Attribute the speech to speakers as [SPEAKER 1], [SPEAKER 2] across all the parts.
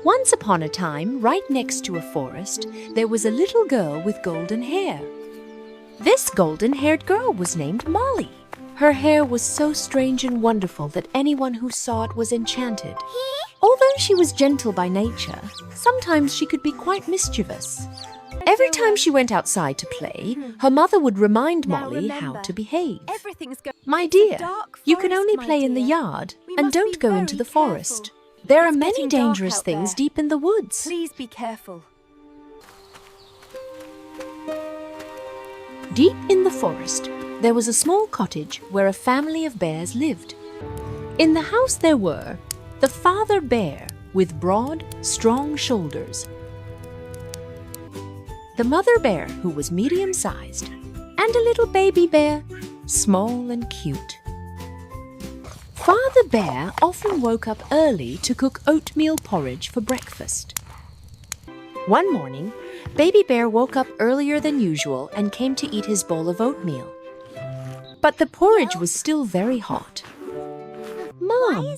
[SPEAKER 1] Once upon a time, right next to a forest, there was a little girl with golden hair. This golden-haired girl was named Molly. Her hair was so strange and wonderful that anyone who saw it was enchanted. Although she was gentle by nature, sometimes she could be quite mischievous. Every time she went outside to play, her mother would remind Molly how to behave. My dear, you can only play in the yard and don't go into the forest. There are many dangerous things deep in the woods.
[SPEAKER 2] Please be careful.
[SPEAKER 1] Deep in the forest, there was a small cottage where a family of bears lived. In the house there were the father bear with broad, strong shoulders, the mother bear who was medium-sized, and a little baby bear, small and cute. Father Bear often woke up early to cook oatmeal porridge for breakfast. One morning, Baby Bear woke up earlier than usual and came to eat his bowl of oatmeal. But the porridge was still very hot. Mom,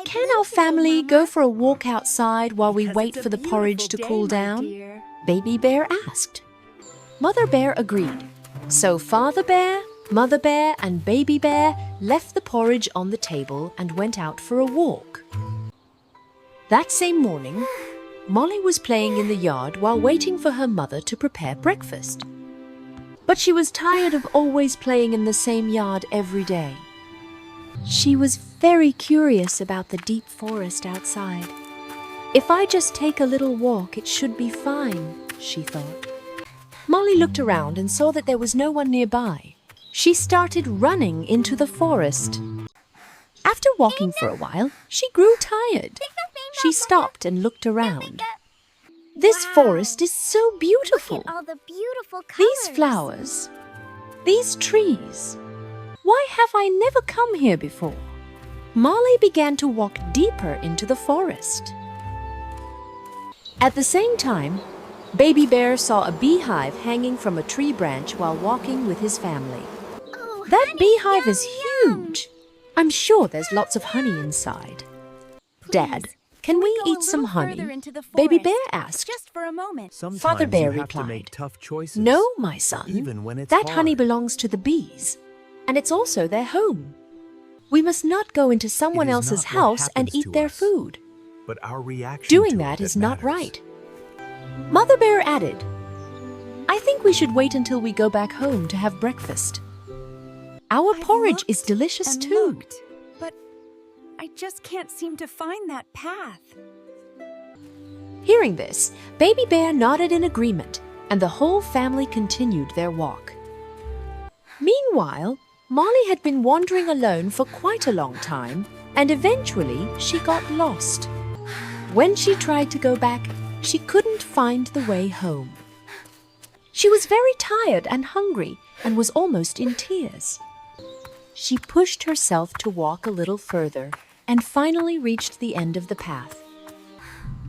[SPEAKER 1] can our family go for a walk outside while we wait for the porridge to cool down? Baby Bear asked. Mother Bear agreed. So Father Bear, Mother Bear, and Baby Bear left the porridge on the table and went out for a walk. That same morning, Molly was playing in the yard while waiting for her mother to prepare breakfast. But she was tired of always playing in the same yard every day. She was very curious about the deep forest outside. If I just take a little walk, it should be fine, she thought. Molly looked around and saw that there was no one nearby. She started running into the forest. After walking for a while, she grew tired. She stopped and looked around. This forest is so beautiful.
[SPEAKER 3] Look at all the beautiful colors.
[SPEAKER 1] These flowers, these trees. Why have I never come here before? Molly began to walk deeper into the forest. At the same time, Baby Bear saw a beehive hanging from a tree branch while walking with his family.
[SPEAKER 3] Oh,
[SPEAKER 1] That
[SPEAKER 3] honey,
[SPEAKER 1] beehive
[SPEAKER 3] yum,
[SPEAKER 1] is
[SPEAKER 3] yum.
[SPEAKER 1] huge. I'm sure there's lots of honey inside. Dad, can we
[SPEAKER 2] Go a
[SPEAKER 1] eat some
[SPEAKER 2] little
[SPEAKER 1] honey?
[SPEAKER 2] further into the
[SPEAKER 1] Baby
[SPEAKER 2] forest,
[SPEAKER 1] Bear asked.
[SPEAKER 2] Just for a moment.
[SPEAKER 4] Sometimes
[SPEAKER 1] Father Bear
[SPEAKER 4] you have to
[SPEAKER 1] replied,
[SPEAKER 4] make tough choices.
[SPEAKER 1] No, my son.
[SPEAKER 4] Even when it's
[SPEAKER 1] That honey
[SPEAKER 4] hard.
[SPEAKER 1] belongs to the bees, and it's also their home. We must not go into someone
[SPEAKER 4] It is
[SPEAKER 1] else's
[SPEAKER 4] not what
[SPEAKER 1] house and
[SPEAKER 4] happens
[SPEAKER 1] eat
[SPEAKER 4] to
[SPEAKER 1] their
[SPEAKER 4] us,
[SPEAKER 1] food.
[SPEAKER 4] But our reaction
[SPEAKER 1] Doing
[SPEAKER 4] to
[SPEAKER 1] that
[SPEAKER 4] it
[SPEAKER 1] is not
[SPEAKER 4] matters.
[SPEAKER 1] right. Mother Bear added, I think we should wait until we go back home to have breakfast. Our
[SPEAKER 2] I've
[SPEAKER 1] porridge
[SPEAKER 2] looked
[SPEAKER 1] is delicious
[SPEAKER 2] and
[SPEAKER 1] too.
[SPEAKER 2] looked, but I just can't seem to find that path.
[SPEAKER 1] Hearing this, Baby Bear nodded in agreement, and the whole family continued their walk. Meanwhile, Molly had been wandering alone for quite a long time, and eventually she got lost. When she tried to go back, she couldn't find the way home. She was very tired and hungry and was almost in tears. She pushed herself to walk a little further and finally reached the end of the path.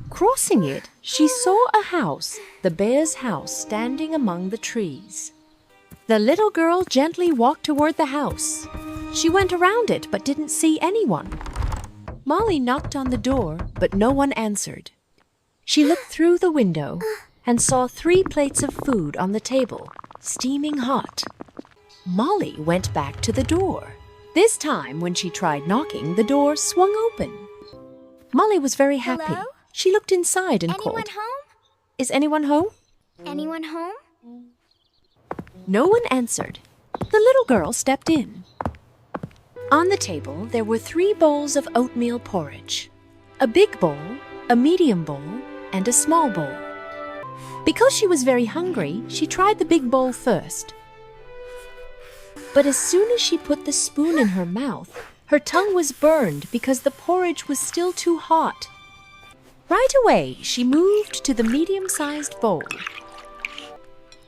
[SPEAKER 1] Crossing it, she saw a house, the bear's house, standing among the trees. The little girl gently walked toward the house. She went around it but didn't see anyone. Molly knocked on the door, but no one answered. She looked through the window and saw 3 plates of food on the table, steaming hot. Molly went back to the door. This time, when she tried knocking, the door swung open. Molly was very happy.
[SPEAKER 3] Hello?
[SPEAKER 1] She looked inside and
[SPEAKER 3] Anyone
[SPEAKER 1] called,
[SPEAKER 3] home?
[SPEAKER 1] Is anyone home?
[SPEAKER 3] Anyone home?
[SPEAKER 1] No one answered. The little girl stepped in. On the table, there were 3 bowls of oatmeal porridge. A big bowl, a medium bowl, and a small bowl. Because she was very hungry, she tried the big bowl first. But as soon as she put the spoon in her mouth, her tongue was burned because the porridge was still too hot. Right away, she moved to the medium-sized bowl.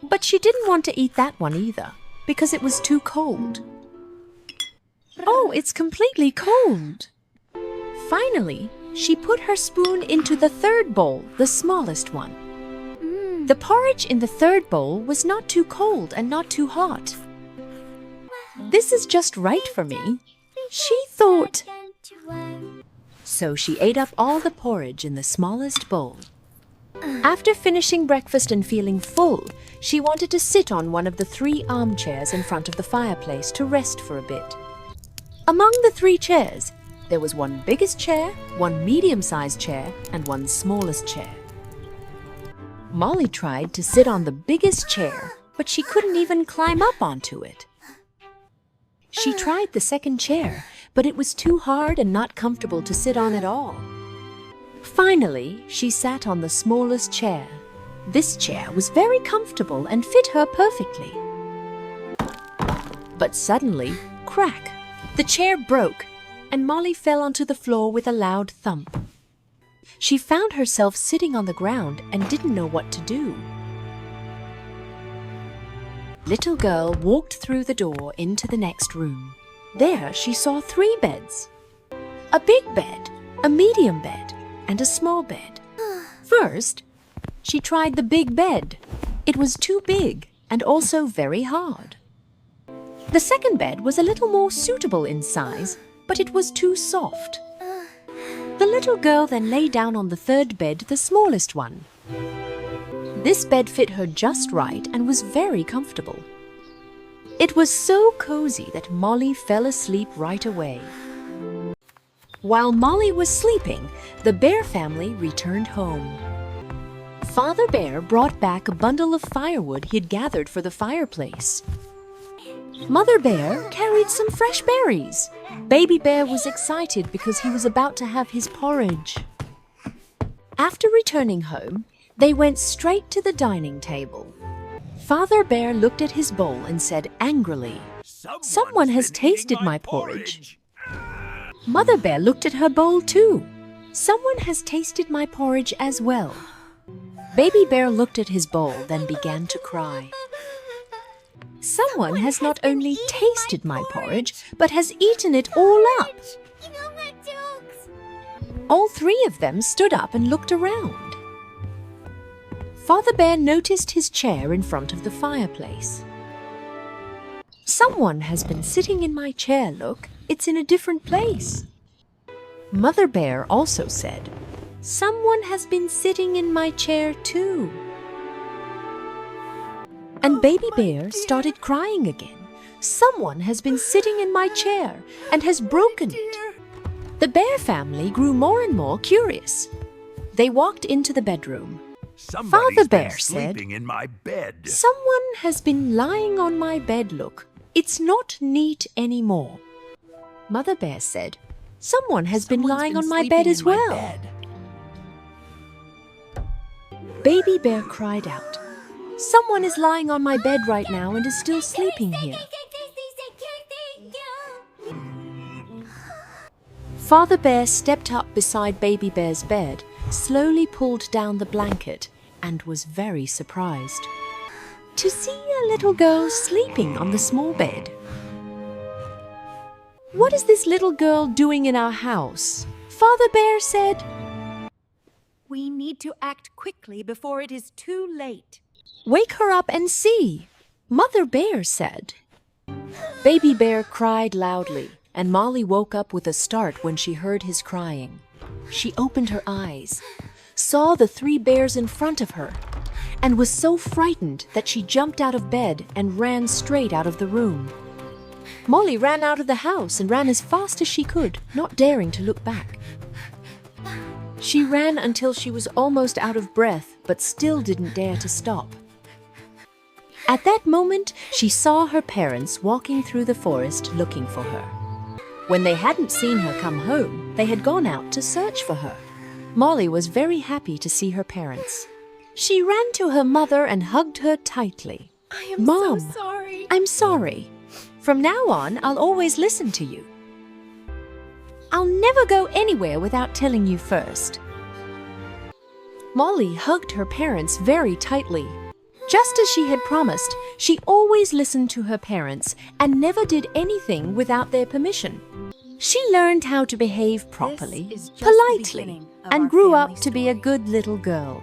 [SPEAKER 1] But she didn't want to eat that one either, because it was too cold. Oh, it's completely cold! Finally, she put her spoon into the 3rd bowl, the smallest one. The porridge in the 3rd bowl was not too cold and not too hot. This is just right for me, she thought. So she ate up all the porridge in the smallest bowl. After finishing breakfast and feeling full, she wanted to sit on one of the 3 armchairs in front of the fireplace to rest for a bit. Among the 3 chairs, there was one biggest chair, one medium-sized chair, and one smallest chair. Molly tried to sit on the biggest chair, but she couldn't even climb up onto it. She tried the second chair, but it was too hard and not comfortable to sit on at all. Finally, she sat on the smallest chair. This chair was very comfortable and fit her perfectly. But suddenly, crack! The chair broke, and Molly fell onto the floor with a loud thump. She found herself sitting on the ground and didn't know what to do. Little girl walked through the door into the next room. There she saw 3 beds. A big bed, a medium bed, and a small bed. First, she tried the big bed. It was too big and also very hard. The second bed was a little more suitable in size, but it was too soft. The little girl then lay down on the third bed, the smallest one. This bed fit her just right and was very comfortable. It was so cozy that Molly fell asleep right away. While Molly was sleeping, the bear family returned home. Father Bear brought back a bundle of firewood he'd gathered for the fireplace. Mother Bear carried some fresh berries. Baby Bear was excited because he was about to have his porridge. After returning home, they went straight to the dining table. Father Bear looked at his bowl and said angrily, "Someone has tasted my porridge." Mother Bear looked at her bowl too. "Someone has tasted my porridge as well." Baby Bear looked at his bowl, then began to cry. "Someone has not only tasted my porridge, but has eaten it all up." All 3 of them stood up and looked around. Father Bear noticed his chair in front of the fireplace. "Someone has been sitting in my chair, look. It's in a different place." Mother Bear also said, "Someone has been sitting in my chair too." And Baby Bear started crying again. "Someone has been sitting in my chair and has broken it." The bear family grew more and more curious. They walked into the bedroom. Father Bear said,
[SPEAKER 4] "Sleeping in my bed."
[SPEAKER 1] "Someone has been lying on my bed, look. It's not neat anymore." Mother Bear said, "Someone has been lying on my bed as well." Baby Bear cried out, "Someone is lying on my bed right now and is still sleeping here." Father Bear stepped up beside Baby Bear's bed, slowly pulled down the blanket, and was very surprised to see a little girl sleeping on the small bed. "What is this little girl doing in our house?" Father Bear said.
[SPEAKER 2] We need to act quickly before it is too late.
[SPEAKER 1] "Wake her up and see," Mother Bear said. Baby Bear cried loudly, and Molly woke up with a start when she heard his crying. She opened her eyes, saw the 3 bears in front of her, and was so frightened that she jumped out of bed and ran straight out of the room. Molly ran out of the house and ran as fast as she could, not daring to look back. She ran until she was almost out of breath, but still didn't dare to stop. At that moment, she saw her parents walking through the forest looking for her. When they hadn't seen her come home, they had gone out to search for her. Molly was very happy to see her parents. She ran to her mother and hugged her tightly.
[SPEAKER 2] I am
[SPEAKER 1] "Mom,
[SPEAKER 2] so sorry.
[SPEAKER 1] I'm sorry. From now on, I'll always listen to you. I'll never go anywhere without telling you first." Molly hugged her parents very tightly. Just as she had promised, she always listened to her parents and never did anything without their permission. She learned how to behave properly,
[SPEAKER 2] This is just the
[SPEAKER 1] politely,
[SPEAKER 2] beginning of
[SPEAKER 1] and
[SPEAKER 2] our
[SPEAKER 1] grew
[SPEAKER 2] family
[SPEAKER 1] up to be a
[SPEAKER 2] story.
[SPEAKER 1] good little girl.